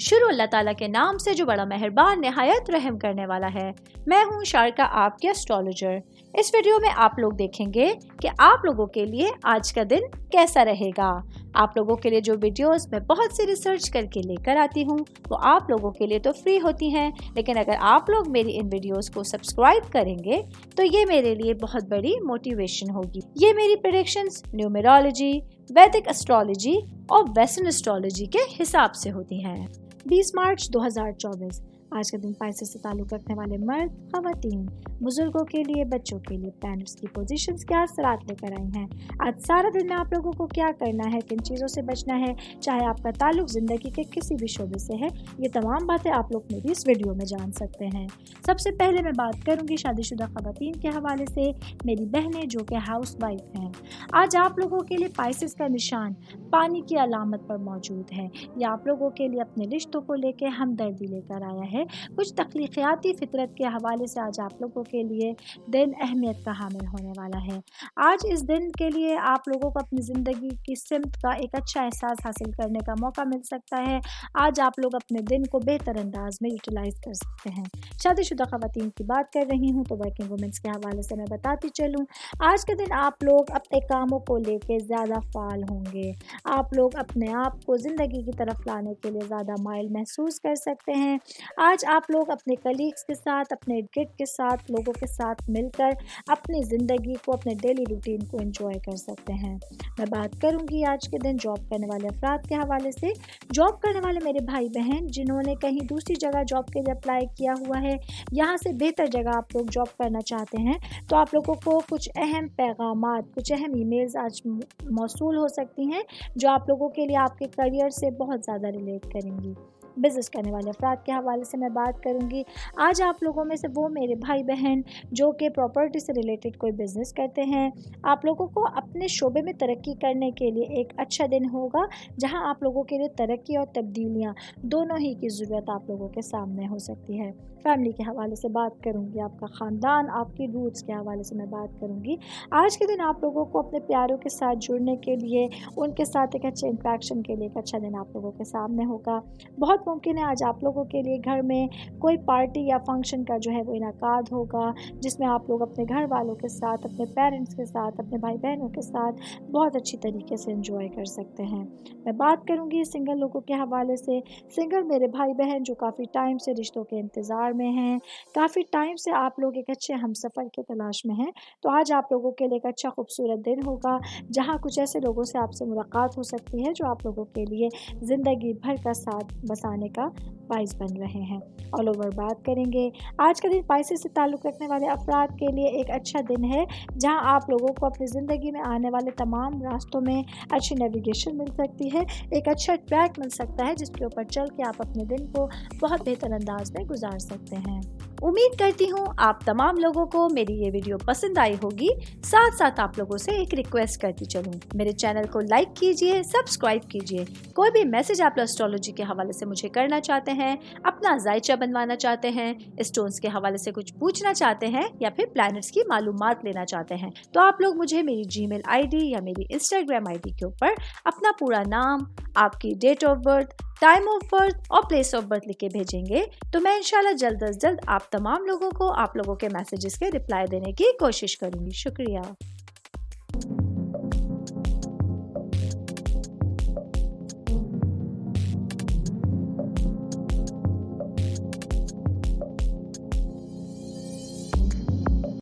شروع اللہ تعالیٰ کے نام سے جو بڑا مہربان نہایت رحم کرنے والا ہے۔ میں ہوں شارکا، آپ کے اسٹرالوجر۔ اس ویڈیو میں آپ لوگ دیکھیں گے کہ آپ لوگوں کے لیے آج کا دن کیسا رہے گا۔ آپ لوگوں کے لیے جو ویڈیوز میں بہت سی ریسرچ کر کے لے کر آتی ہوں وہ آپ لوگوں کے لیے تو فری ہوتی ہیں، لیکن اگر آپ لوگ میری ان ویڈیوز کو سبسکرائب کریں گے تو یہ میرے لیے بہت بڑی موٹیویشن ہوگی۔ یہ میری پریڈکشنز نیومرولوجی، ویدک اسٹرالوجی اور ویسٹرن اسٹرالوجی کے حساب سے ہوتی ہیں۔ 20 مارچ 2024 آج کا دن پائسس سے تعلق رکھنے والے مرد، خواتین، بزرگوں کے لیے، بچوں کے لیے پلانٹس کی پوزیشنز کیا اثرات لے کر آئی ہیں۔ آج سارا دن میں آپ لوگوں کو کیا کرنا ہے، کن چیزوں سے بچنا ہے، چاہے آپ کا تعلق زندگی کے کسی بھی شعبے سے ہے، یہ تمام باتیں آپ لوگ میری اس ویڈیو میں جان سکتے ہیں۔ سب سے پہلے میں بات کروں گی شادی شدہ خواتین کے حوالے سے، میری بہنیں جو کہ ہاؤس وائف ہیں۔ آج آپ لوگوں کے لیے پائسس کا نشان پانی کی علامت پر موجود ہے۔ یہ آپ لوگوں کے لیے اپنے رشتوں کو لے کے ہمدردی لے کر آیا ہے۔ کچھ تخلیقیاتی فطرت کے حوالے سے آج آپ لوگوں کے لیے دن اہمیت کا حامل ہونے والا ہے۔ آج اس دن کے لیے آپ لوگوں کو اپنی زندگی کی سمت کا ایک اچھا احساس حاصل کرنے کا موقع مل سکتا ہے۔ آج آپ لوگ اپنے دن کو بہتر انداز میں یوٹیلائز کر سکتے ہیں۔ شادی شدہ خواتین کی بات کر رہی ہوں تو ورکنگ وومنس کے حوالے سے میں بتاتی چلوں، آج کے دن آپ لوگ اپنے کاموں کو لے کے زیادہ فعال ہوں گے۔ آپ لوگ اپنے آپ کو زندگی کی طرف لانے کے لیے زیادہ مائل محسوس کر سکتے ہیں۔ آج آپ لوگ اپنے کلیگس کے ساتھ، اپنے گٹ کے ساتھ، لوگوں کے ساتھ مل کر اپنی زندگی کو، اپنے ڈیلی روٹین کو انجوائے کر سکتے ہیں۔ میں بات کروں گی آج کے دن جاب کرنے والے افراد کے حوالے سے۔ جاب کرنے والے میرے بھائی بہن جنہوں نے کہیں دوسری جگہ جاب کے لیے اپلائی کیا ہوا ہے، یہاں سے بہتر جگہ آپ لوگ جاب کرنا چاہتے ہیں تو آپ لوگوں کو کچھ اہم پیغامات، کچھ اہم ای میلز آج موصول ہو سکتی ہیں جو آپ لوگوں کے لیے آپ کے کریئر سے بہت زیادہ ریلیٹ کریں گی۔ بزنس کرنے والے افراد کے حوالے سے میں بات کروں گی۔ آج آپ لوگوں میں سے وہ میرے بھائی بہن جو کہ پراپرٹی سے ریلیٹڈ کوئی بزنس کرتے ہیں، آپ لوگوں کو اپنے شعبے میں ترقی کرنے کے لیے ایک اچھا دن ہوگا جہاں آپ لوگوں کے لیے ترقی اور تبدیلیاں دونوں ہی کی ضرورت آپ لوگوں کے سامنے ہو سکتی ہے۔ فیملی کے حوالے سے بات کروں گی، آپ کا خاندان، آپ کی روٹس کے حوالے سے میں بات کروں گی۔ آج کے دن آپ لوگوں کو اپنے پیاروں کے ساتھ جڑنے کے لیے، ان کے ساتھ ایک اچھے انٹریکشن کے لیے ایک اچھا دن آپ لوگوں کے سامنے ہوگا۔ بہت ممکن ہے آج آپ لوگوں کے لیے گھر میں کوئی پارٹی یا فنکشن کا جو ہے وہ انعقاد ہوگا جس میں آپ لوگ اپنے گھر والوں کے ساتھ، اپنے پیرنٹس کے ساتھ، اپنے بھائی بہنوں کے ساتھ بہت اچھی طریقے سے انجوائے کر سکتے ہیں۔ میں بات کروں گی سنگل لوگوں کے حوالے سے۔ سنگل میرے بھائی بہن جو کافی ٹائم سے رشتوں کے انتظار میں ہیں، کافی ٹائم سے آپ لوگ ایک اچھے ہم سفر کے تلاش میں ہیں، تو آج آپ لوگوں کے لیے ایک اچھا خوبصورت دن ہوگا جہاں کچھ ایسے لوگوں سے آپ سے ملاقات ہو سکتی ہے جو آپ لوگوں کے لیے زندگی بھر کا ساتھ بسانے کا باعث بن رہے ہیں۔ آل اوور بات کریں گے، آج کا دن پائسس سے تعلق رکھنے والے افراد کے لیے ایک اچھا دن ہے جہاں آپ لوگوں کو اپنی زندگی میں آنے والے تمام راستوں میں اچھی نیویگیشن مل سکتی ہے، ایک اچھا ٹریک مل سکتا ہے جس کے اوپر چل کے آپ اپنے دن کو بہت بہتر انداز میں گزار سکتے ہیں۔ امید کرتی ہوں آپ تمام لوگوں کو میری یہ ویڈیو پسند آئی ہوگی۔ ساتھ ساتھ آپ لوگوں سے ایک ریکویسٹ کرتی چلوں، میرے چینل کو لائک کیجئے، سبسکرائب کیجئے۔ کوئی بھی میسج آپ اسٹرالوجی کے حوالے سے مجھے کرنا چاہتے ہیں، اپنا ذائچہ بنوانا چاہتے ہیں، اسٹونز کے حوالے سے کچھ پوچھنا چاہتے ہیں یا پھر پلانٹس کی معلومات لینا چاہتے ہیں تو آپ لوگ مجھے میری جی میل آئی ڈی یا میری انسٹاگرام آئی ڈی کے اوپر اپنا پورا نام، آپ کی date of birth, time of birth اور پلیس آف برتھ لکھ کے بھیجیں گے تو میں انشاءاللہ جلد از جلد آپ تمام لوگوں کو آپ لوگوں کے میسیجز کے رپلائی دینے کی کوشش کروں گی۔ شکریہ۔